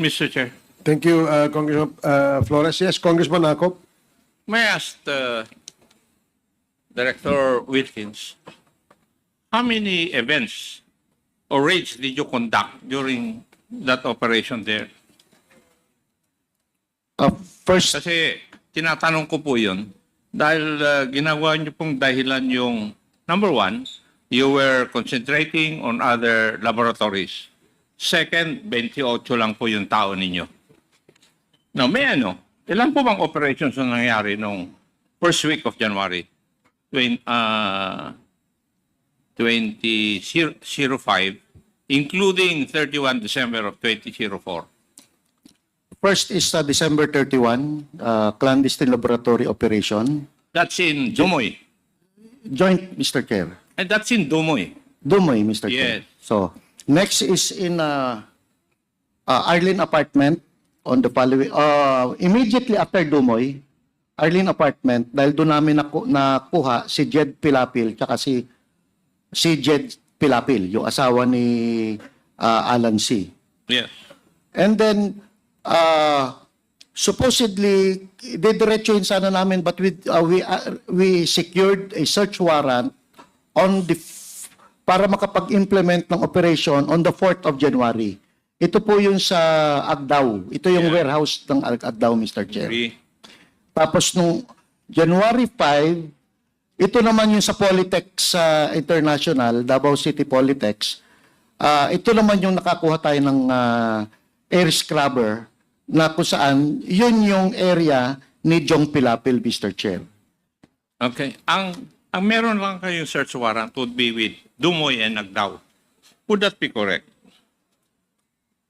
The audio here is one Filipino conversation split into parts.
Mr. Chair, Thank you, Congressman Flores. Yes, Congressman Akop. may I ask Director Wilkins, how many events or raids did you conduct during that operation there? First, Kasi tinatanong ko po yun dahil ginawa niyo pong dahilan yung number one, you were concentrating on other laboratories. Second, 28 lang po yung tao ninyo. Now, ilan po bang operations na nangyari nung first week of January 2005, including 31 December of 2004? first is December 31, clandestine laboratory operation. That's in Dumoy. Joint, Mr. Chair. And that's in Dumoy. Dumoy, Mr. Chair. Yes. So, next is in Arlene apartment on the following, immediately after Dumoy, Arlene apartment, dahil doon namin nakuha si Jed Pilapil, tsaka si Jed Pilapil, yung asawa ni Alan C. Yes. And then, supposedly, didiretsuhin sana namin, but we secured a search warrant on para makapag-implement ng operation on the 4th of January. Ito po yung sa Agdao. Ito yung warehouse ng Agdao, Mr. Chair. Agree. Tapos nung January 5, ito naman yung sa Polytex International, Davao City Polytex. Ito naman yung nakakuha tayo ng air scrubber na kung saan yun yung area ni Jong Pilapil, Mr. Chair. Okay. Ang meron lang kayong search warrant would be with Dumoy and Agdao. Would that be correct?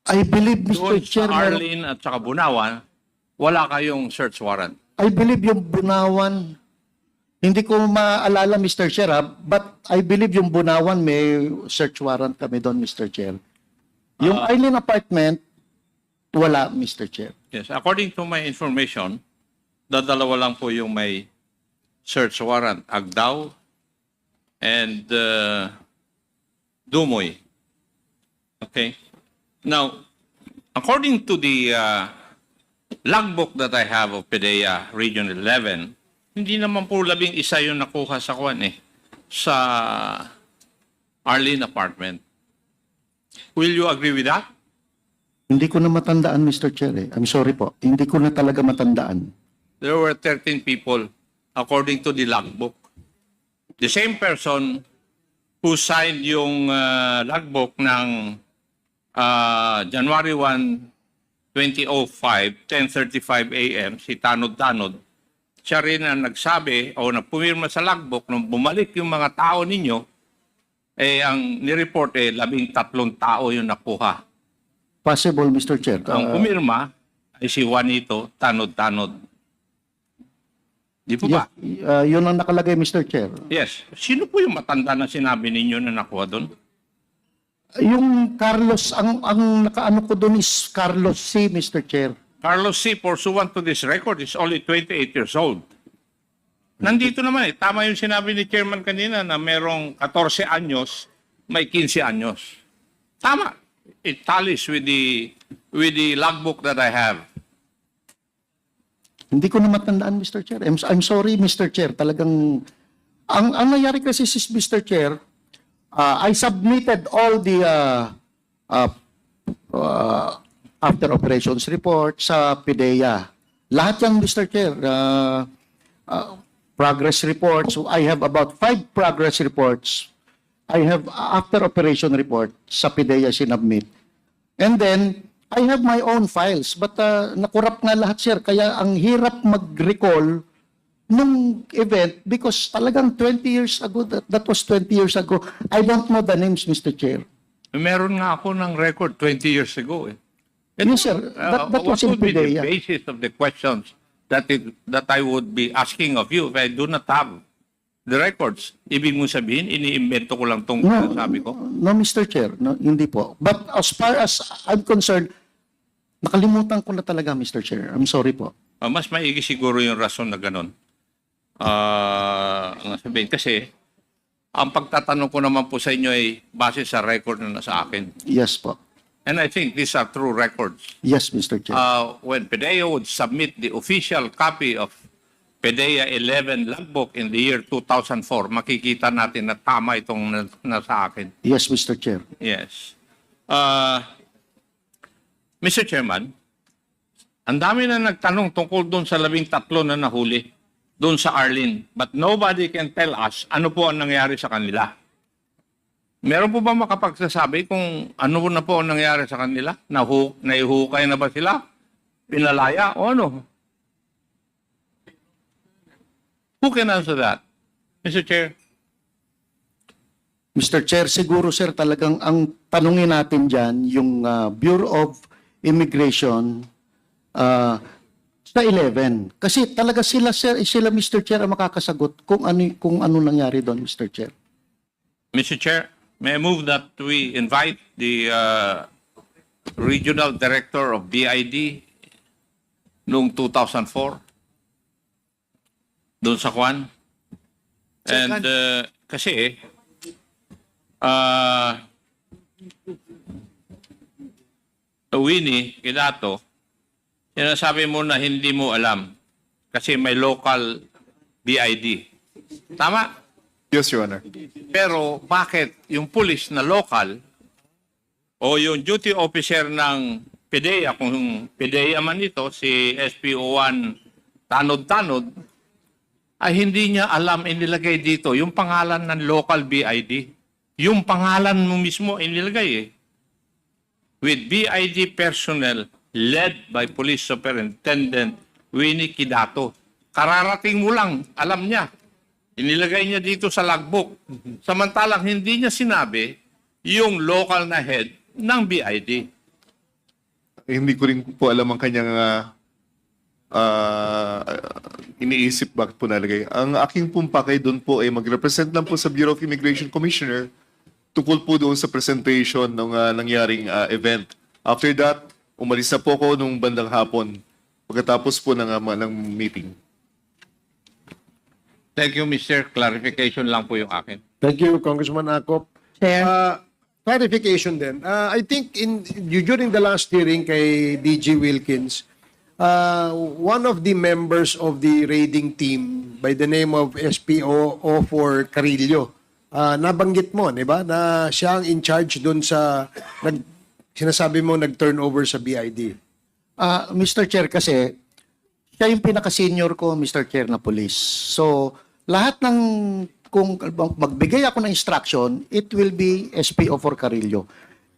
I believe, Mr. Doon Chair, sa Arlene at saka Bunawan, wala kayong search warrant. I believe yung Bunawan, hindi ko maalala, Mr. Chair, but I believe yung Bunawan may search warrant kami doon, Mr. Chair. Yung Arlene apartment, wala, Mr. Chair. Yes. According to my information, dalawa lang po yung may search warrant. Agdao and Dumoy. Okay. Now, according to the logbook that I have of PDEA Region 11, hindi naman po 11 yung nakuha sa sa Arlene apartment. Will you agree with that? Hindi ko na matandaan, Mr. Chair. I'm sorry po. Hindi ko na talaga matandaan. There were 13 people according to the logbook. The same person who signed yung logbook ng January 1, 2005, 10:35 a.m., si Tanod, siya rin ang nagsabi o nagpumirma sa logbook nung bumalik yung mga tao ninyo, ang nireport 13 tao yung nakuha. Possible, Mr. Chair. Ang pumirma ay si Juanito Tanod. Di po ba? Yun ang nakalagay, Mr. Chair. Yes. Sino po yung matanda na sinabi ninyo na nakuha doon? Yung Carlos, ang nakaano ko doon is Carlos C., Mr. Chair. Carlos C., pursuant to this record, is only 28 years old. Nandito naman tama yung sinabi ni Chairman kanina na merong 14 anyos, may 15 anyos. Tama. It tallies with the logbook that I have. Hindi ko na matandaan, Mr. Chair. I'm sorry, Mr. Chair. Talagang, ang nangyari kasi si Mr. Chair, I submitted all the after operations report sa PDEA. Lahat yan, Mr. Chair. Progress reports. So I have about 5 progress reports. I have after operation report sa PDEA sinubmit. And then, I have my own files. But nakurap nga lahat, sir. Kaya ang hirap mag-recall nung event because talagang 20 years ago, that was 20 years ago. I don't know the names, Mr. Chair. Meron nga ako ng record 20 years ago. Yes, sir. That was What in would be the PDEA. basis of the questions that I would be asking of you if I do not have the records? Ibig mo sabihin, iniimbento ko lang itong sabi ko? No, Mr. Chair. No, hindi po. But as far as I'm concerned, nakalimutan ko na talaga, Mr. Chair. I'm sorry po. Mas maigi siguro yung rason na ganun. Ang sabihin, kasi ang pagtatanong ko naman po sa inyo ay base sa record na nasa akin. Yes po. and I think these are true records. Yes, Mr. Chair. When PDEA would submit the official copy of PDEA 11 logbook in the year 2004, makikita natin na tama itong nasa akin. Yes, Mr. Chair. Yes. Mr. Chairman, ang dami na nagtanong tungkol doon sa 13 na nahuli doon sa Arlene. But nobody can tell us ano po ang nangyari sa kanila. Meron po ba makapagsasabi kung ano na po ang nangyari sa kanila? Naihukay na ba sila? Pinalaya o ano? Who can answer that? Mr. Chair? Mr. Chair, siguro sir talagang ang tanungin natin dyan, yung Bureau of Immigration sa 11. Kasi talaga sila, sir, sila Mr. Chair ang makakasagot kung ano nangyari doon, Mr. Chair. Mr. Chair, may I move that we invite the Regional Director of BID noong 2004 doon sa Kwan. And kasi Winnie Kidato, sinasabi mo na hindi mo alam kasi may local BID. Tama? Yes, Your Honor. Pero bakit yung pulis na local o yung duty officer ng PDEA, kung PDEA man ito, si SPO1 Tanod-Tanod, ay hindi niya alam inilagay dito yung pangalan ng local BID. Yung pangalan mo mismo inilagay eh. With BID personnel led by Police Superintendent Winnie Kidato. Kararating mo lang, alam niya. Inilagay niya dito sa logbook. Samantalang hindi niya sinabi yung local na head ng BID. Hindi ko rin po alam ang kanyang iniisip bakit po nalagay. Ang aking pumpakay doon po ay mag-represent lang po sa Bureau of Immigration Commissioner tungkol po doon sa presentation ng nangyaring event. After that, umalis na po ako nung bandang hapon pagkatapos po ng meeting. Thank you, Mr. Clarification lang po yung akin. Thank you, Congressman Akop. Chair. Clarification din. I think during the last hearing kay DG Wilkins, one of the members of the raiding team by the name of SPO for Carillo, nabanggit mo, di ba, na siya ang in charge doon sa, sinasabi mo, nag-turnover sa BID. Mr. Chair, kasi siya yung pinaka-senior ko, Mr. Chair, na police. So, lahat ng, kung magbigay ako ng instruction, it will be SPO for Carillo.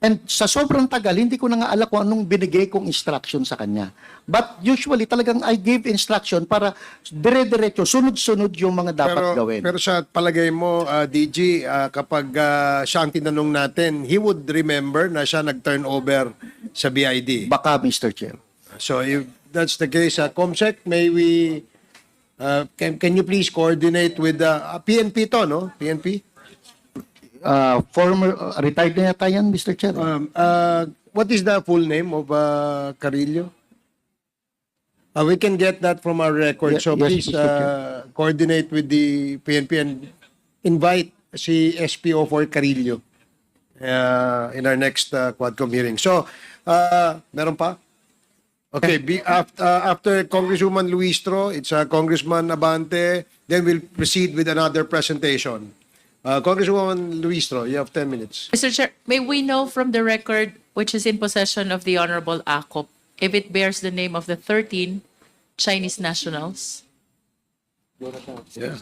And sa sobrang tagal, hindi ko na nga alam kung anong binigay kong instruction sa kanya. But usually, talagang I give instruction para dire-diretso, sunod-sunod yung mga dapat gawin. Pero sa palagay mo, DG, kapag siya ang tinanong natin, he would remember na siya nag-turnover sa BID. Baka, Mr. Chair. So if that's the case, Comsec, may we, can you please coordinate with PNP to, no? PNP? Former, retired na yata yan, Mr. Chair. What is the full name of Carillo? We can get that from our record. So Yes, please Mr. Chair. coordinate with the PNP and invite si SPO for Carillo in our next Quadcom hearing. So, meron pa? Okay, after Congresswoman Luistro, it's Congressman Abante, then we'll proceed with another presentation. Congresswoman Luistro, you have 10 minutes. Mr. Chair, may we know from the record which is in possession of the Honorable Akop if it bears the name of the 13 Chinese nationals? Yeah.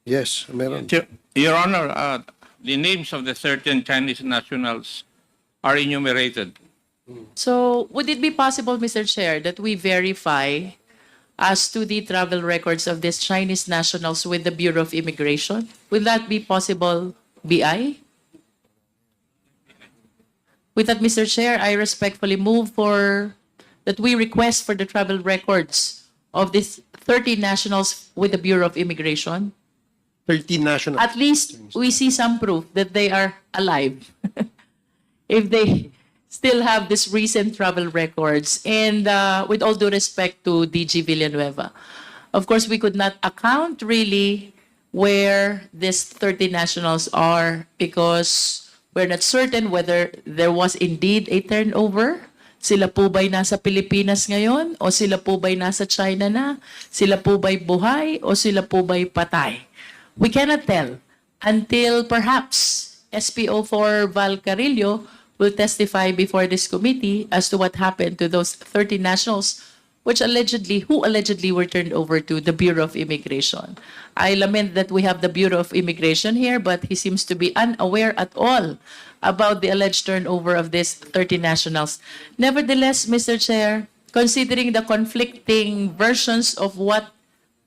Yes, meron. Your Honor, the names of the certain Chinese nationals are enumerated. So, would it be possible, Mr. Chair, that we verify as to the travel records of these Chinese nationals with the Bureau of Immigration? Will that be possible, BI? With that, Mr. Chair, I respectfully move for that we request for the travel records of these 30 nationals with the Bureau of Immigration. 13 national. At least we see some proof that they are alive. If they still have this recent travel records. And with all due respect to DG Villanueva, of course, we could not account really where these 30 nationals are because We're not certain whether there was indeed a turnover. Sila po ba'y nasa Pilipinas ngayon? O sila po ba'y nasa China na? Sila po ba'y buhay? O sila po ba'y patay? We cannot tell until perhaps SPO4 Val Carrillo will testify before this committee as to what happened to those 30 nationals who allegedly were turned over to the Bureau of Immigration. I lament that we have the Bureau of Immigration here, but he seems to be unaware at all about the alleged turnover of these 30 nationals. Nevertheless, Mr. Chair, considering the conflicting versions of what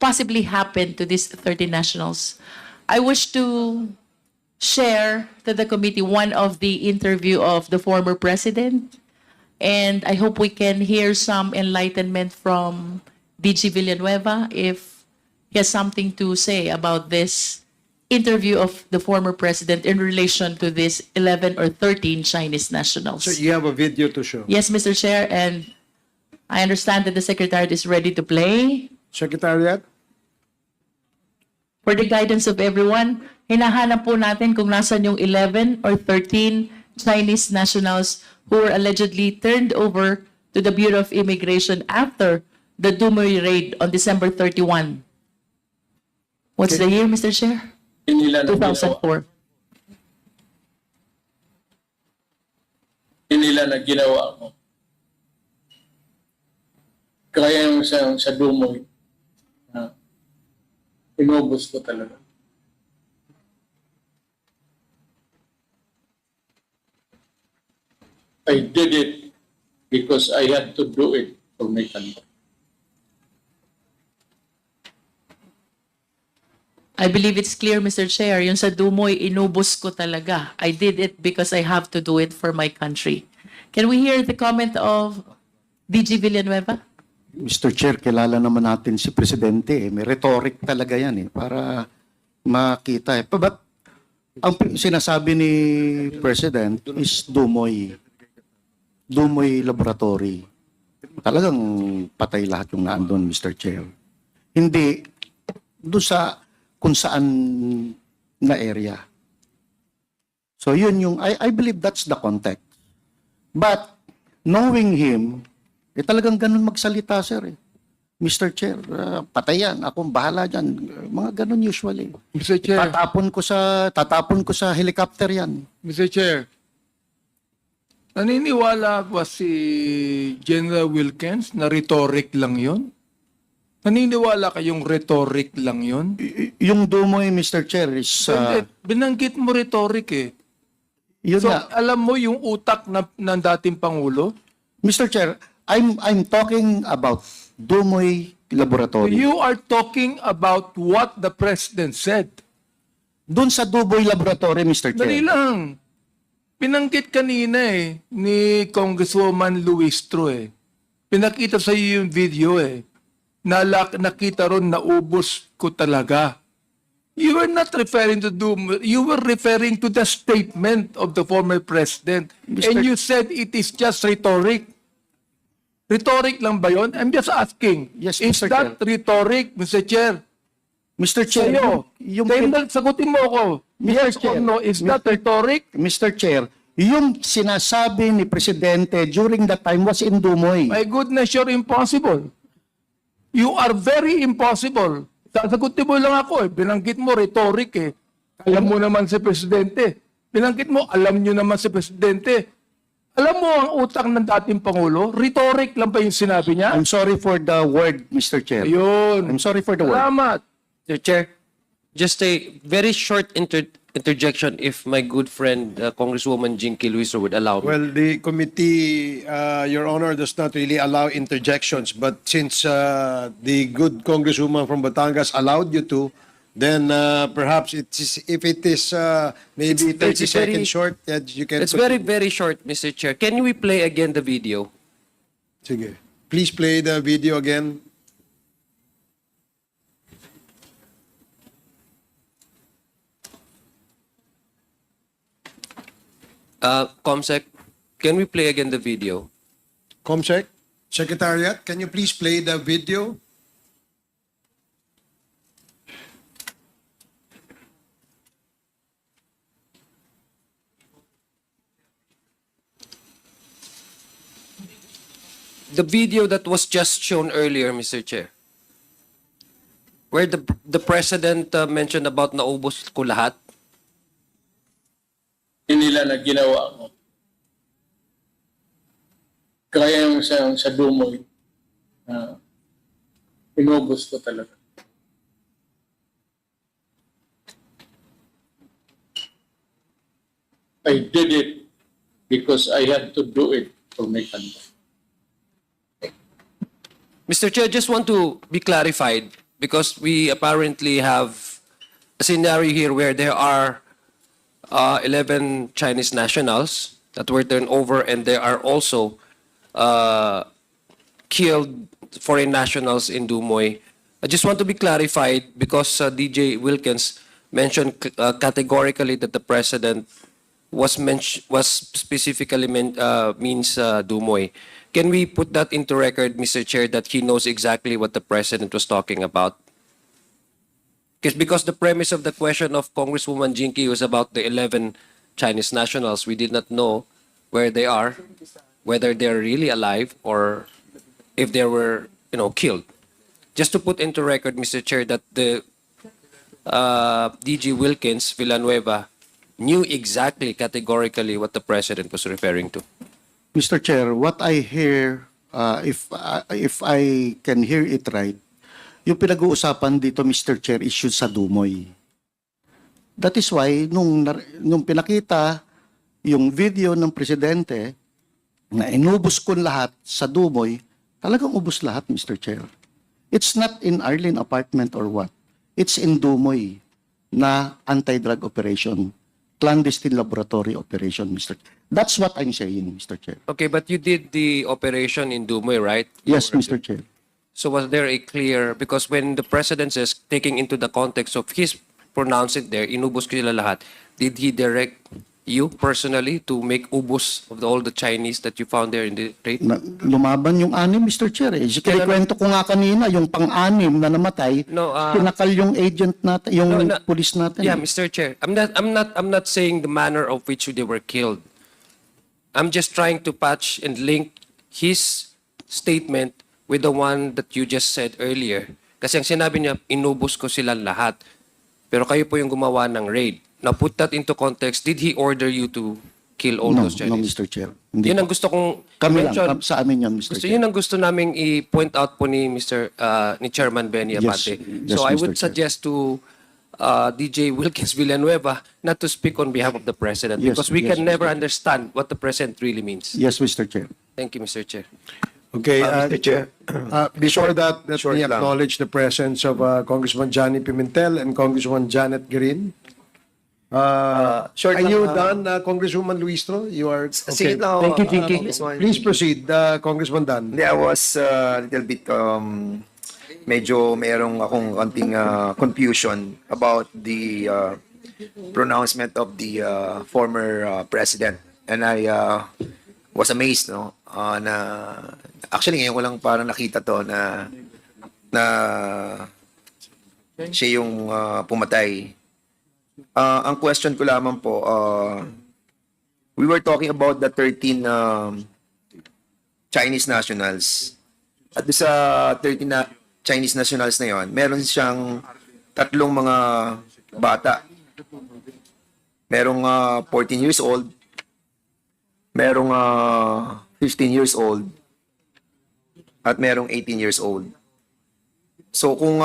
possibly happened to these 30 nationals, I wish to share to the committee one of the interview of the former president, and I hope we can hear some enlightenment from DG Villanueva if he has something to say about this interview of the former president in relation to these 11 or 13 Chinese nationals. So you have a video to show. Yes, Mr. Chair, and I understand that the Secretariat is ready to play. Secretariat? For the guidance of everyone, hinahanap po natin kung nasan yung 11 or 13 Chinese nationals who were allegedly turned over to the Bureau of Immigration after the Dumoy raid on December 31. What's the year, Mr. Chair? 2004. Nila na ginawa mo. Kaya yung sa Dumoy, inubos ko talaga. I did it because I had to do it for my country. I believe it's clear, Mr. Chair, yung sa Dumoy, inubos ko talaga. I did it because I have to do it for my country. Can we hear the comment of DG Villanueva? Mr. Chair, kilala naman natin si Presidente. May rhetoric talaga yan para makita. But ang sinasabi ni President is Dumoy Laboratory. Talagang patay lahat yung naandun, Mr. Chair. Hindi doon sa kung saan na area. So yun yung, I believe that's the context. But knowing him, talagang ganun magsalita, sir. Mr. Chair, patay yan. Akong bahala dyan. Mga ganun usually. Mr. Chair, Tatapon ko sa helicopter yan. Mr. Chair, naniniwala ba si General Wilkins na rhetoric lang yon? Naniniwala kayong rhetoric lang yon? Yung Dumoy, Mr. Chair, is... Hindi, binanggit mo rhetoric eh. yun So, nga. alam mo yung utak ng dating Pangulo? Mr. Chair, I'm talking about Dumoy Laboratory. You are talking about what the President said. Doon sa Dumoy Laboratory, Mr. Chair. Dali lang. Pinanggit kanina ni Congresswoman Luistro Pinakita sa iyo yung video Nakita ron na ubos ko talaga. You were not referring to you were referring to the statement of the former president. And you said it is just rhetoric. Rhetoric lang ba yun? I'm just asking. Yes, Is Mr. that rhetoric, Mr. Chair? Mr. Chair, Sa'yo. Sagutin mo ako. Yes or no, is that rhetoric? Mr. Chair, yung sinasabi ni Presidente during that time was in Dumoy. My goodness, you're impossible. You are very impossible. Sasagutin mo lang ako Binanggit mo rhetoric Alam mo naman si Presidente. Binanggit mo, alam nyo naman si Presidente. Alam mo ang utak ng dating Pangulo? Rhetoric lang pa yung sinabi niya? I'm sorry for the word, Mr. Chair. Ayun. I'm sorry for the word. Salamat. Mr. Chair, just a very short interjection if my good friend Congresswoman Jinky Luistro would allow me. Well, the committee, Your Honor, does not really allow interjections. But since the good Congresswoman from Batangas allowed you to, then perhaps if it is maybe 30 it's very- seconds short, that you can... It's very, very short, Mr. Chair. Can we play again the video? Sige. Please play the video again. Comsec, can we play again the video? Comsec, Secretariat, can you please play the video? the video that was just shown earlier, Mr. Chair, where the president mentioned about naubos ko lahat. Hindi nila na ginawa ko. Kaya yung sa Dumoy, inubos ko talaga. I did it because I had to do it for my country. Mr. Chair, just want to be clarified because we apparently have a scenario here where there are 11 Chinese nationals that were turned over, and there are also killed foreign nationals in Dumoy. I just want to be clarified because DJ Wilkins mentioned categorically that the president was specifically means Dumoy. Can we put that into record, Mr. Chair, that he knows exactly what the president was talking about? Because the premise of the question of Congresswoman Jinky was about the 11 Chinese nationals. We did not know where they are, whether they're really alive or if they were, killed. Just to put into record, Mr. Chair, that the DG Wilkins Villanueva knew exactly categorically what the president was referring to. Mr. Chair, what I hear, if I can hear it right, yung pinag-uusapan dito, Mr. Chair, issue sa Dumoy. That is why, nung pinakita yung video ng presidente na inubos ko lahat sa Dumoy, talagang ubos lahat, Mr. Chair. It's not in Arlene apartment or what. It's in Dumoy na anti-drug operation, clandestine laboratory operation, Mr. Chair. That's what I'm saying, Mr. Chair. Okay, but you did the operation in Dumoy, right? Yes, Mr. Chair. So was there a clear, because when the president says, taking into the context of his pronounce it there, inubos ko sila lahat, did he direct you personally to make ubos of all the Chinese that you found there in the raid? Lumaban yung anim, Mr. Chair. Kinikwento ko nga kanina, yung pang-anim na namatay, No, pinakal yung agent natin, yung No, no. police natin. Yeah, Mr. Chair. I'm not saying the manner of which they were killed. I'm just trying to patch and link his statement with the one that you just said earlier. Kasi ang sinabi niya, inubos ko sila lahat. Pero kayo po yung gumawa ng raid. Now put that into context, did he order you to kill all No, those no, Chinese? Mr. Chair. Hindi Yun ang po. gusto kong Kami lang, mention. sa amin yan, Mr. Gusto Chair. yun ang gusto naming i-point out po ni ni Chairman Benny Yes, Abate. yes, So I Mr. would Chair. suggest to DJ Wilkins Villanueva not to speak on behalf of the President Yes, because we yes, can never Mr. Chair. understand what the President really means. Yes, Mr. Chair. Thank you, Mr. Chair. Okay, Mr. Chair. before that, let Short me lang. acknowledge the presence of Congressman Johnny Pimentel and Congresswoman Janet Green. Short Are lang, you done, Congresswoman Luistro? You are Sige okay. lang. Thank you, Jinky. Please proceed, Congressman Dan. Hindi, I was a little bit, medyo merong akong konting confusion about the pronouncement of the former president. And I was amazed, no? Na actually ngayon ko lang parang nakita to na siya yung pumatay. Ang question ko lamang po, we were talking about the 13 Chinese nationals. At sa 13 Chinese nationals na yon, meron siyang tatlong mga bata. Merong 14 years old, merong 15 years old, at merong 18 years old. So kung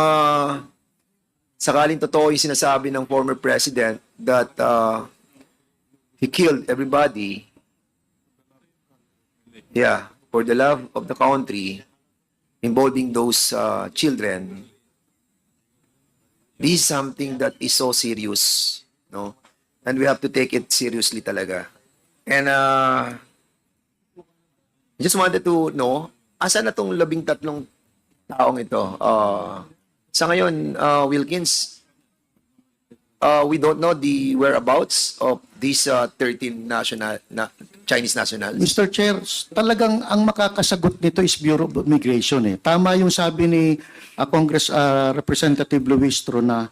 sakaling totoo yung sinasabi ng former president that he killed everybody, yeah, for the love of the country, involving those children, this is something that is so serious, no? And we have to take it seriously talaga. And just wanted to know, asan na tong 13 taong ito? Sa ngayon, Wilkins, we don't know the whereabouts of these 13 Chinese nationals. Mr. Chair, talagang ang makakasagot nito is Bureau of Immigration. Tama yung sabi ni Congress Representative Luistro na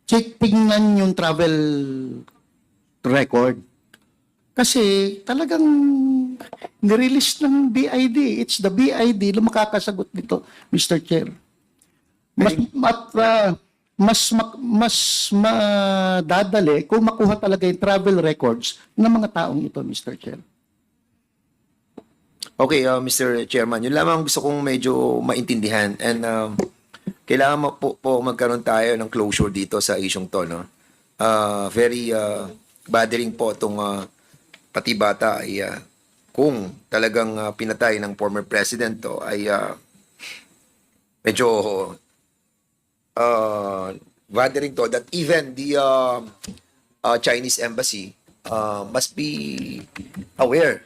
tingnan yung travel record. Kasi talagang nirelease ng BID. It's the BID na makakasagot dito, Mr. Chair. Mas madadali kung makuha talaga yung travel records ng mga taong ito, Mr. Chair. Okay, Mr. Chairman, yun lamang gusto kong medyo maintindihan and kailangan po magkaroon tayo ng closure dito sa isyong to, no? Very bothering po itong pati bata ay kung talagang pinatay ng former president to ay medyo bothering to that even the Chinese embassy must be aware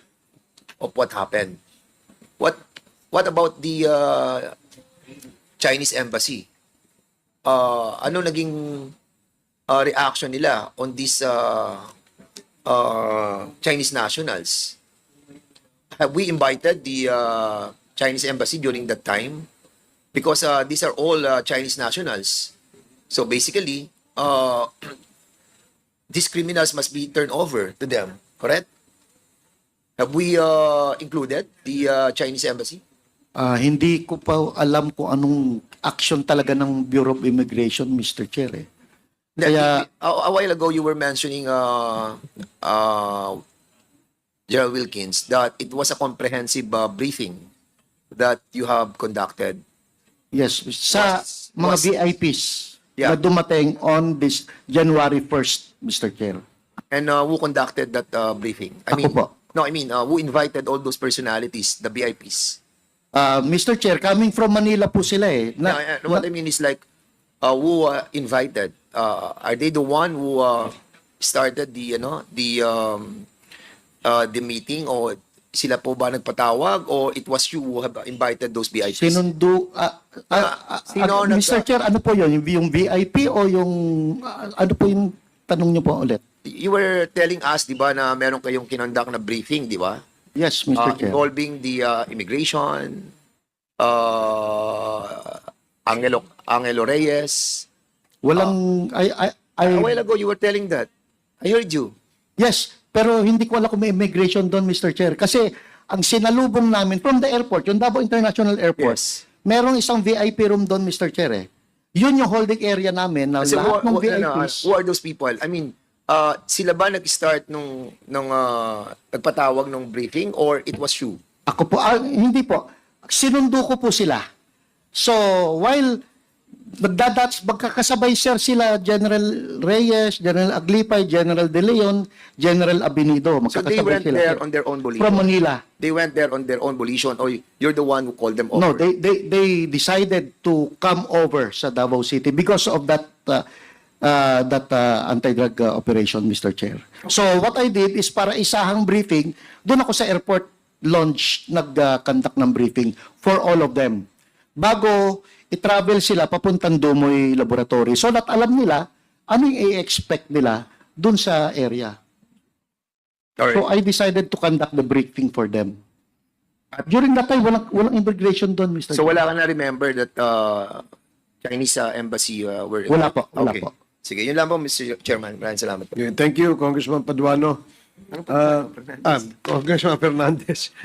of what happened. What about the Chinese embassy? Ano naging reaction nila on these Chinese nationals? Have we invited the Chinese embassy during that time? Because these are all Chinese nationals. So basically, these criminals must be turned over to them, correct? Have we included the Chinese embassy? Hindi ko pa alam kung anong action talaga ng Bureau of Immigration, Mr. Chair. Kaya, A while ago, you were mentioning, General Wilkins, that it was a comprehensive briefing that you have conducted. yes, sa mga VIPs Yeah. na dumating on this January 1st, Mr. Chair. And who conducted that briefing? Ako po. No, I mean, who invited all those personalities, the VIPs? Mr. Chair, coming from Manila po sila What I mean is like, who invited? Are they the one who started the meeting, or sila po ba nagpatawag, or it was you who have invited those VIPs? Sinundo, Sino Mr. Chair, ano po yun? Yung VIP o yung, ano po yung tanong niyo po ulit? You were telling us, di ba, na meron kayong kinonduct na briefing, di ba? Yes, Mr. Chair. Involving the immigration, Angelo Reyes. Walang, A while ago, you were telling that. I heard you. yes, pero hindi ko alam kung may immigration doon, Mr. Chair. Kasi ang sinalubong namin from the airport, yung Davao International Airport, Yes. merong isang VIP room doon, Mr. Chair. Yun yung holding area namin na So, lahat ng VIPs. who are those people? I mean, sila ba nag-start nung nagpatawag ng briefing, or it was you? Ako po, hindi po. Sinundo ko po sila. So, while magkakasabay sir sila, General Reyes, General Aglipay, General De Leon, General Abinido. So they Magkakasabay went sila. there on their own volition? From Manila. They went there on their own volition, or you're the one who called them over? No, they decided to come over sa Davao City because of that anti-drug operation, Mr. Chair. So what I did is para isahang briefing, doon ako sa airport lounge nag-conduct ng briefing for all of them. Bago i-travel sila papuntang Dumoy Laboratory so that alam nila ano yung i-expect nila doon sa area. Alright. So I decided to conduct the briefing for them. During that time, walang immigration doon, Mr. So Chair. wala ka na remember that Chinese embassy were... Wala po, wala Okay. po. Sige, yun lang po, Mr. Chairman. Maraming salamat po. Okay, thank you, Congressman Paduano. Congressman Fernandez.